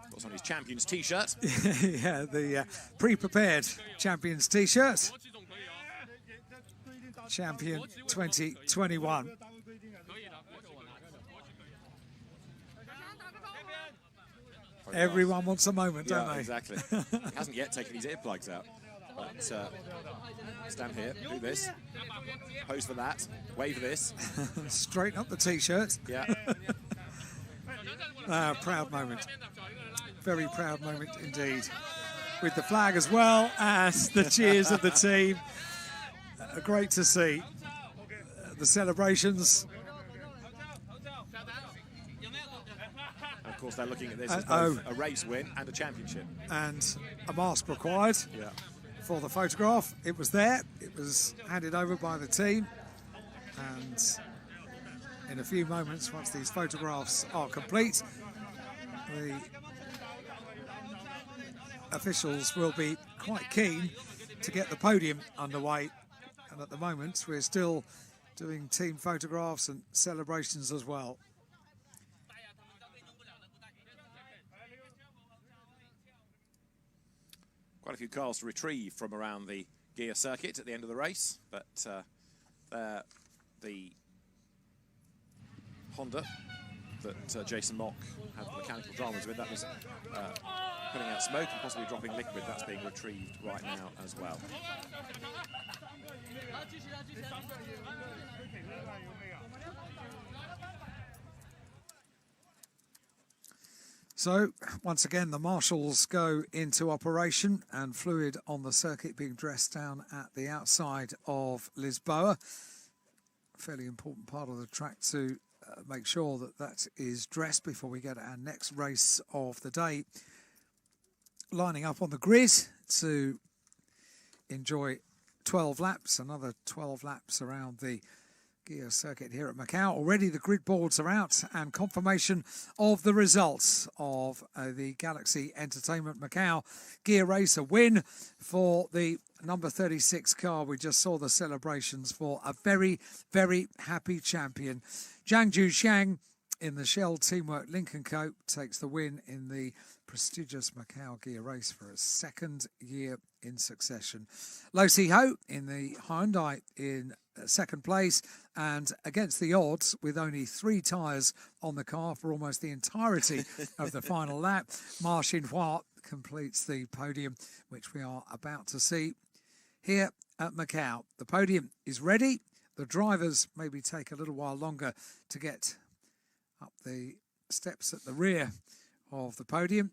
What's on his Champions t-shirt? Yeah, the pre-prepared Champions t-shirt. Champion 2021. Everyone wants a moment, don't they? Exactly. He hasn't yet taken his earplugs out. But Stand here, do this. Pose for that. Wave for this. Straighten up the T-shirt. Yeah. Proud moment. Very proud moment indeed. With the flag as well as the cheers of the team. Great to see. The celebrations. And of course, they're looking at this as both a race win and a championship. And a mask required for the photograph. It was there. It was handed over by the team. And in a few moments, once these photographs are complete, the officials will be quite keen to get the podium underway. And at the moment, we're still doing team photographs and celebrations as well. Quite a few cars to retrieve from around the Guia circuit at the end of the race, but the Honda that Jason Mock had the mechanical dramas with, that was putting out smoke and possibly dropping liquid. That's being retrieved right now as well. So, once again, the marshals go into operation and fluid on the circuit being dressed down at the outside of Lisboa. Fairly important part of the track to make sure that that is dressed before we get our next race of the day. Lining up on the grid to enjoy 12 laps, another 12 laps around the Guia circuit here at Macau. Already the grid boards are out and confirmation of the results of the Galaxy Entertainment Macau Guia race. A win for the number 36 car. We just saw the celebrations for a very, very happy champion. Zhang Zhuxiang in the Shell Teamwork Lincoln Co. takes the win in the prestigious Macau Guia race for a second year in succession. Lo Si Ho in the Hyundai in second place, and against the odds with only 3 tyres on the car for almost the entirety of the final lap, Ma Xinhua completes the podium, which we are about to see here at Macau. The podium is ready. The drivers maybe take a little while longer to get up the steps at the rear of the podium,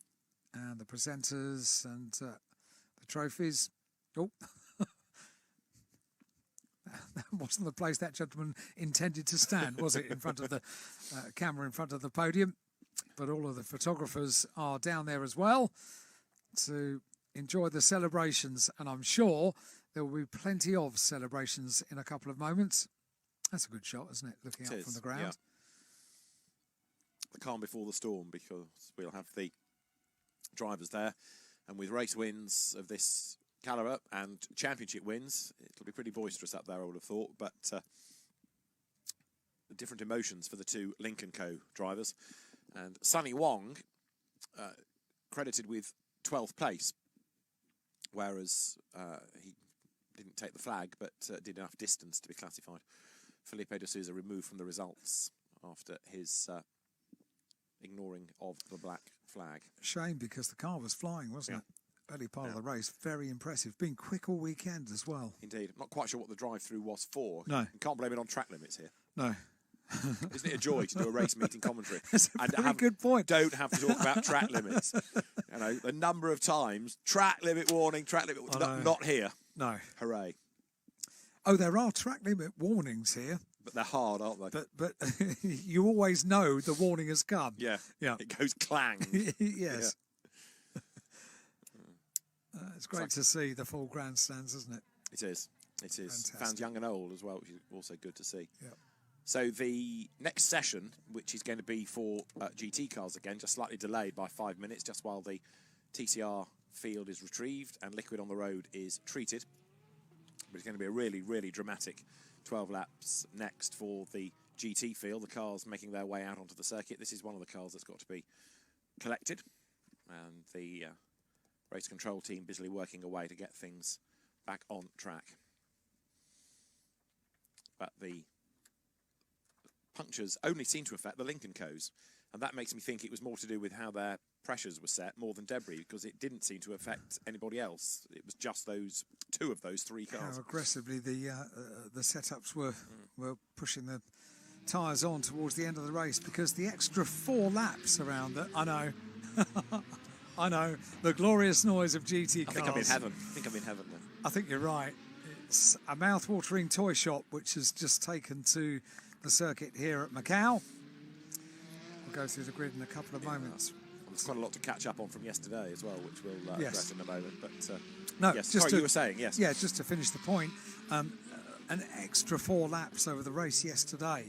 and the presenters and the trophies. Oh, that wasn't the place that gentleman intended to stand, was it, in front of the camera in front of the podium? But all of the photographers are down there as well to enjoy the celebrations, and I'm sure there will be plenty of celebrations in a couple of moments. That's a good shot, isn't it, looking up from the ground? Yeah. The calm before the storm, because we'll have the drivers there, and with race wins of this calibre and championship wins, it'll be pretty boisterous up there, I would have thought. But different emotions for the 2 Lincoln Co. drivers. And Sunny Wong credited with 12th place, whereas he didn't take the flag, but did enough distance to be classified. Felipe de Souza removed from the results after his ignoring of the black flag. Shame, because the car was flying, wasn't it? Early part of the race. Very impressive. Been quick all weekend as well. Indeed. I'm not quite sure what the drive-through was for. No. You can't blame it on track limits here. No. Isn't it a joy to do a race meeting commentary? That's a very good point. Don't have to talk about track limits. You know, the number of times, track limit warning, not here. No. Hooray. Oh, there are track limit warnings here. But they're hard, aren't they? But you always know the warning has come. Yeah. Yeah. It goes clang. Yes. Yeah. It's great to see the full grandstands, isn't it? It is. It is. Fantastic. Fans young and old as well, which is also good to see. Yeah. So the next session, which is going to be for GT cars again, just slightly delayed by 5 minutes, just while the TCR field is retrieved and liquid on the road is treated. But it's going to be a really, really dramatic 12 laps next for the GT field, the cars making their way out onto the circuit. This is one of the cars that's got to be collected, and the race control team busily working away to get things back on track. But the punctures only seem to affect the Lincoln Co's. And that makes me think it was more to do with how their pressures were set more than debris, because it didn't seem to affect anybody else. It was just those two of those three cars. How aggressively the setups were pushing the tyres on towards the end of the race, because the extra 4 laps around that, I know, I know, the glorious noise of GT cars. I think I'm in heaven. I think I'm in heaven then. I think you're right. It's a mouth-watering toy shop which has just taken to the circuit here at Macau. We'll go through the grid in a couple of moments. There's quite a lot to catch up on from yesterday as well, which we'll address in a moment. But no, yes, just you were saying, yes. Yeah, just to finish the point, an extra 4 laps over the race yesterday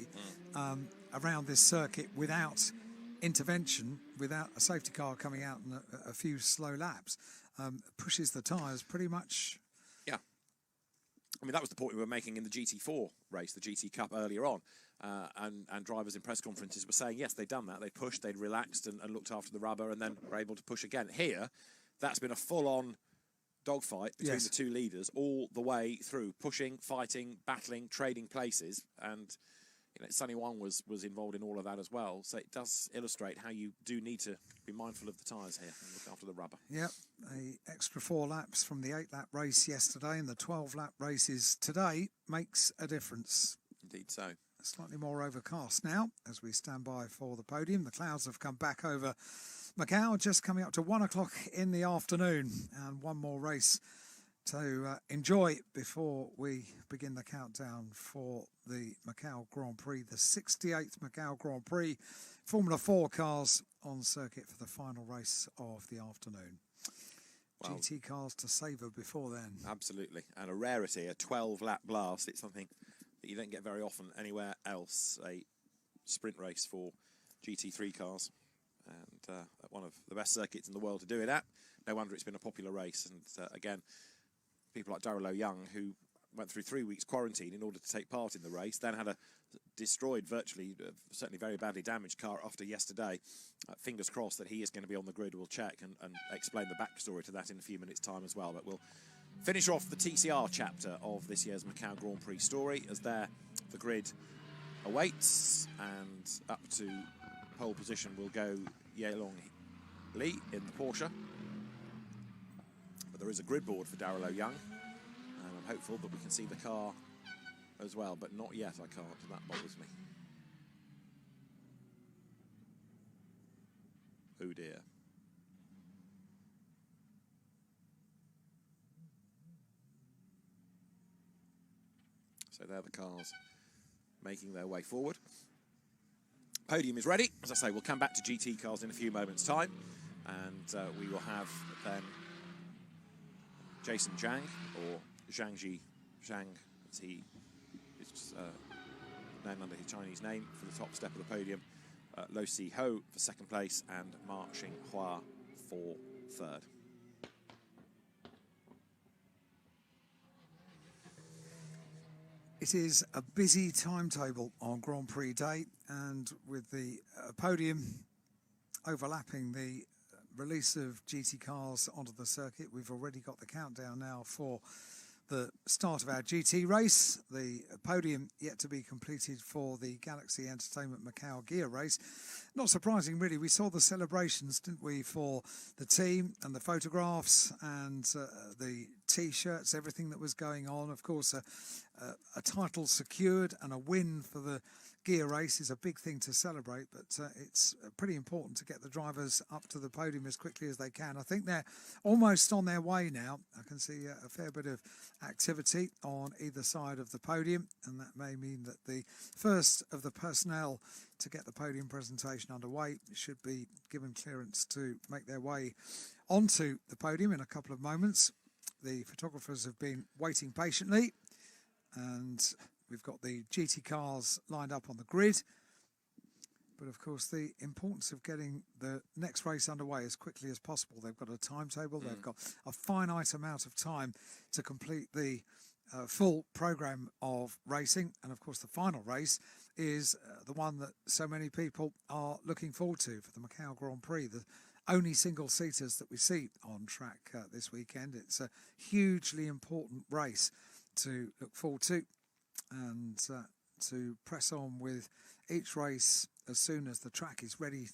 around this circuit without intervention, without a safety car coming out and a few slow laps, pushes the tyres pretty much. Yeah. I mean, that was the point we were making in the GT4 race, the GT Cup earlier on. And drivers in press conferences were saying, yes, they'd done that. They pushed, they'd relaxed and looked after the rubber, and then were able to push again. Here, that's been a full-on dogfight between the two leaders all the way through, pushing, fighting, battling, trading places. And Sonny Wong was involved in all of that as well. So it does illustrate how you do need to be mindful of the tyres here and look after the rubber. Yep, the extra 4 laps from the 8-lap race yesterday and the 12-lap races today makes a difference. Indeed so. Slightly more overcast now as we stand by for the podium. The clouds have come back over Macau, just coming up to 1 o'clock in the afternoon, and one more race to enjoy before we begin the countdown for the Macau Grand Prix, the 68th Macau Grand Prix. Formula 4 cars on circuit for the final race of the afternoon. Well, GT cars to savour before then. Absolutely, and a rarity, a 12-lap blast. It's something that you don't get very often anywhere else, a sprint race for GT3 cars. And one of the best circuits in the world to do it at. No wonder it's been a popular race. And again, people like Darrell Young, who went through 3 weeks quarantine in order to take part in the race, then had a destroyed, virtually, certainly very badly damaged car after yesterday. Fingers crossed that he is going to be on the grid. We'll check and explain the backstory to that in a few minutes' time as well. But we'll finish off the TCR chapter of this year's Macau Grand Prix story, as there the grid awaits, and up to pole position will go Yelong Li in the Porsche. But there is a grid board for Darrell Young, and I'm hopeful that we can see the car as well, but not yet. I can't, and that bothers me. Oh dear. So there the cars making their way forward. Podium is ready. As I say, we'll come back to GT cars in a few moments' time, and we will have then Jason Zhang, or Zhangji Zhang, as he is known under his Chinese name, for the top step of the podium. Lo Si Ho for second place, and Ma Xinghua for third. It is a busy timetable on Grand Prix day, and with the podium overlapping the release of GT cars onto the circuit, we've already got the countdown now for the start of our GT race. The podium yet to be completed for the Galaxy Entertainment Macau Guia race. Not surprising, really. We saw the celebrations, didn't we, for the team, and the photographs and the T-shirts, everything that was going on. Of course, a title secured and a win for the Guia race is a big thing to celebrate, but it's pretty important to get the drivers up to the podium as quickly as they can. I think they're almost on their way now. I can see a fair bit of activity on either side of the podium, and that may mean that the first of the personnel to get the podium presentation underway should be given clearance to make their way onto the podium in a couple of moments. The photographers have been waiting patiently, and we've got the GT cars lined up on the grid. But of course, the importance of getting the next race underway as quickly as possible. They've got a timetable. They've got a finite amount of time to complete the full program of racing. And of course, the final race is the one that so many people are looking forward to for the Macau Grand Prix. The only single-seaters that we see on track this weekend. It's a hugely important race to look forward to. And to press on with each race as soon as the track is ready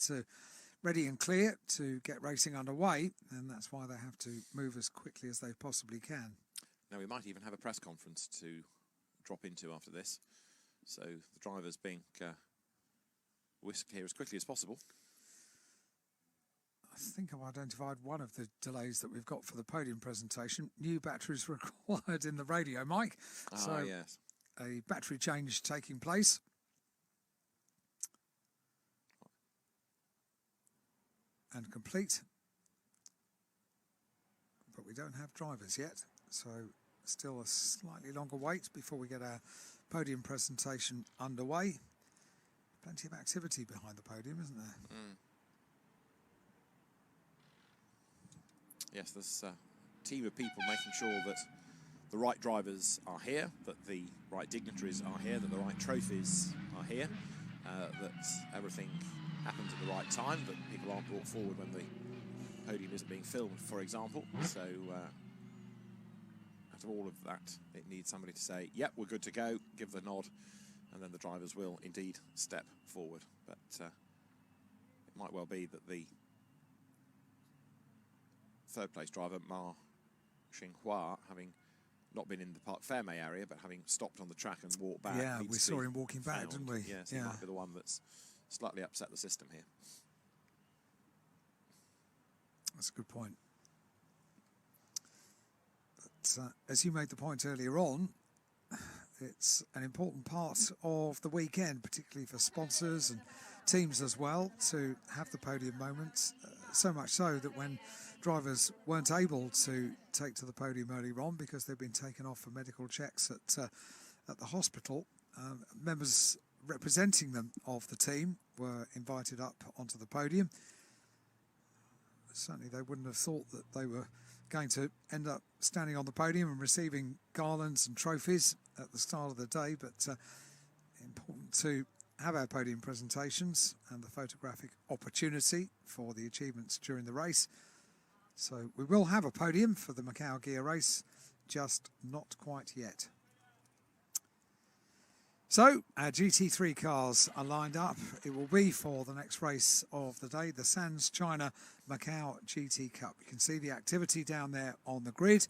and clear to get racing underway, and that's why they have to move as quickly as they possibly can. Now we might even have a press conference to drop into after this, so the drivers being whisked here as quickly as possible. I think I've identified one of the delays that we've got for the podium presentation. New batteries required in the radio, Mike. So yes. A battery change taking place. And complete. But we don't have drivers yet, so still a slightly longer wait before we get our podium presentation underway. Plenty of activity behind the podium, isn't there? Mm. Yes, there's a team of people making sure that the right drivers are here, that the right dignitaries are here, that the right trophies are here, that everything happens at the right time, that people aren't brought forward when the podium isn't being filmed, for example. So out of all of that, it needs somebody to say, yep, we're good to go, give the nod, and then the drivers will indeed step forward. But it might well be that the third place driver, Ma Xinghua, having not been in the Parc Fermé area, but having stopped on the track and walked back. Yeah, we saw him walking back, didn't we? Yes, he might be the one that's slightly upset the system here. That's a good point. But as you made the point earlier on, it's an important part of the weekend, particularly for sponsors and teams as well, to have the podium moments. So much so that when drivers weren't able to take to the podium earlier on because they've been taken off for medical checks at the hospital, members representing them of the team were invited up onto the podium. Certainly they wouldn't have thought that they were going to end up standing on the podium and receiving garlands and trophies at the start of the day, but important to have our podium presentations and the photographic opportunity for the achievements during the race. So we will have a podium for the Macau Guia race, just not quite yet. So our GT3 cars are lined up. It will be for the next race of the day, the Sands China Macau GT Cup. You can see the activity down there on the grid,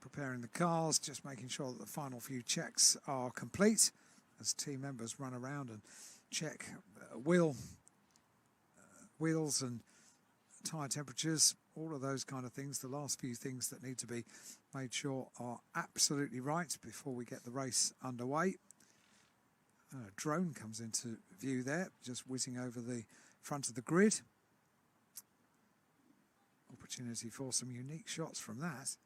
preparing the cars, just making sure that the final few checks are complete as team members run around and check wheels and tyre temperatures, all of those kind of things. The last few things that need to be made sure are absolutely right before we get the race underway. A drone comes into view there, just whizzing over the front of the grid. Opportunity for some unique shots from that.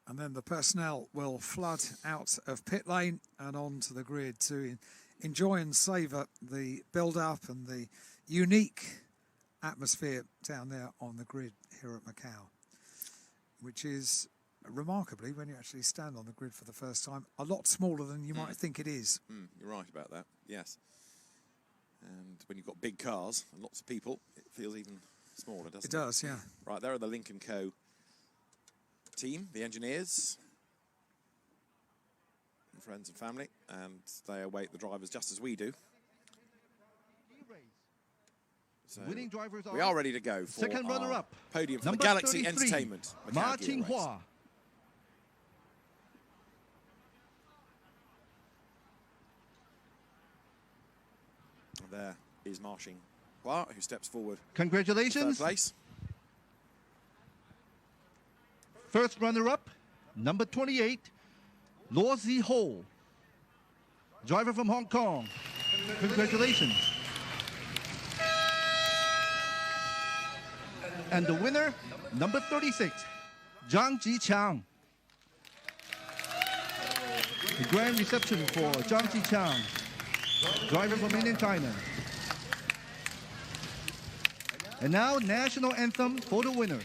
And then the personnel will flood out of pit lane and onto the grid to enjoy and savour the build-up and the unique atmosphere down there on the grid here at Macau, which is remarkably, when you actually stand on the grid for the first time, a lot smaller than you might think it is. You're right about that, yes. And when you've got big cars and lots of people, it feels even smaller, doesn't it? It does, yeah. Right, there are the Link & Co. team, the engineers, and friends and family, and they await the drivers just as we do. So Winning drivers we are ready to go for second runner-up, podium for the number Galaxy 33, Entertainment Ma Macau Guia race. Xinghua. There is Ma Xinghua, who steps forward. Congratulations. Third place. First runner-up, number 28, Luo Ziho, driver from Hong Kong. Congratulations. And the winner, number 36, Zhang Jiqiang. The grand reception for Zhang Jiqiang, driver from Indian China. And now, national anthem for the winner.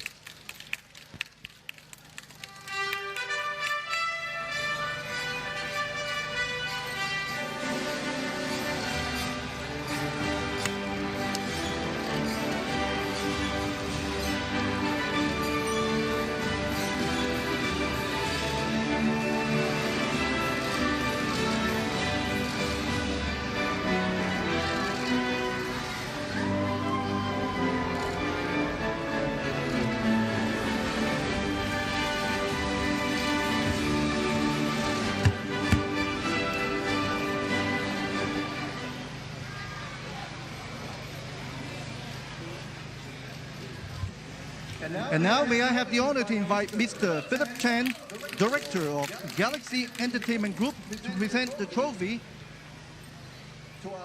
And now may I have the honor to invite Mr. Philip Chan, Director of Galaxy Entertainment Group, to present the trophy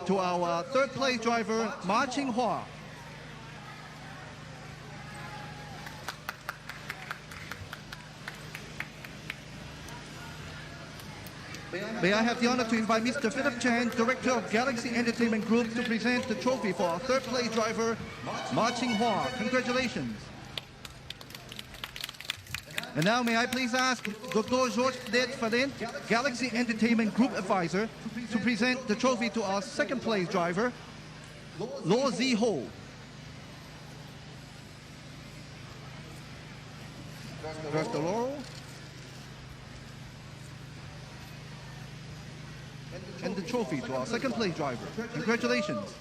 to our third place driver, Ma Qinghua. May I have the honor to invite Mr. Philip Chan, Director of Galaxy Entertainment Group, to present the trophy for our third place driver, Ma Qinghua. Congratulations. And now may I please ask Dr. Georges Faden, Galaxy Entertainment Group Advisor, to present the trophy to our second place driver, Luo Ziho. There's the laurel. And the trophy to our second place driver. Congratulations.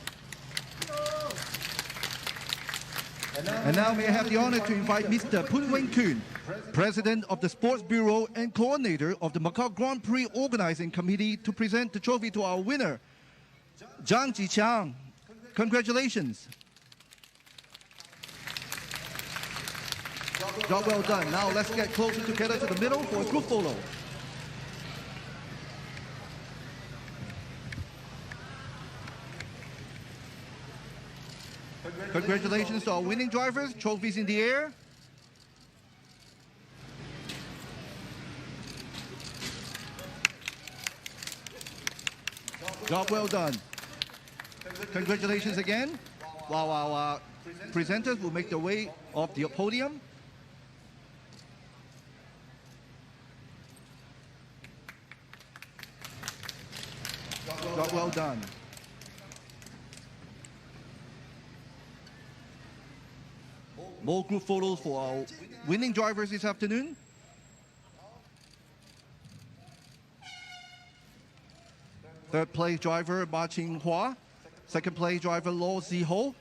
And now may I have the honor to invite Mr. Poon Wing Kuhn, President of the Sports Bureau and Coordinator of the Macau Grand Prix Organizing Committee, to present the trophy to our winner, Zhang Jiqiang. Congratulations. Job well done. Now let's get closer together to the middle for a group photo. Congratulations to our winning drivers. Trophies in the air. Job well done. Congratulations again. While our presenters will make their way off the podium. Job well done. More group photos for our winning drivers this afternoon. Third place driver Ma Qinghua, second place driver Luo Ziho,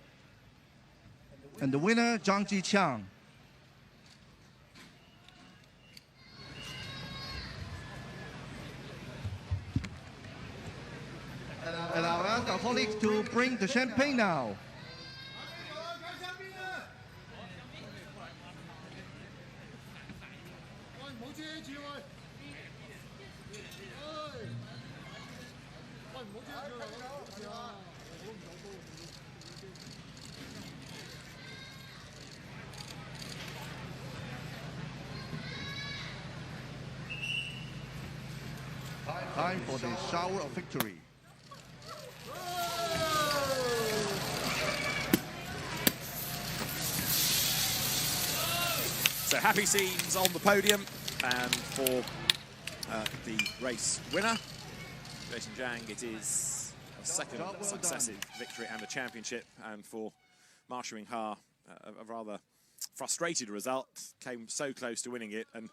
and the winner Zhang Jiqiang. And I'll ask our colleagues to bring the champagne now. Time for the shower of victory. So happy scenes on the podium, and for the race winner, Jason Zhang, it is a second successive victory and a championship, and for Ma Qinghua, a rather frustrated result, came so close to winning it, and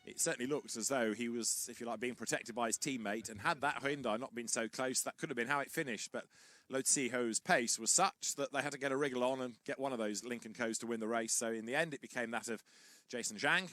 it certainly looked as though he was, if you like, being protected by his teammate, and had that Hyundai not been so close, that could have been how it finished. But Luo Ziho's pace was such that they had to get a wriggle on and get one of those Lincoln Co's to win the race. So in the end, it became that of Jason Zhang.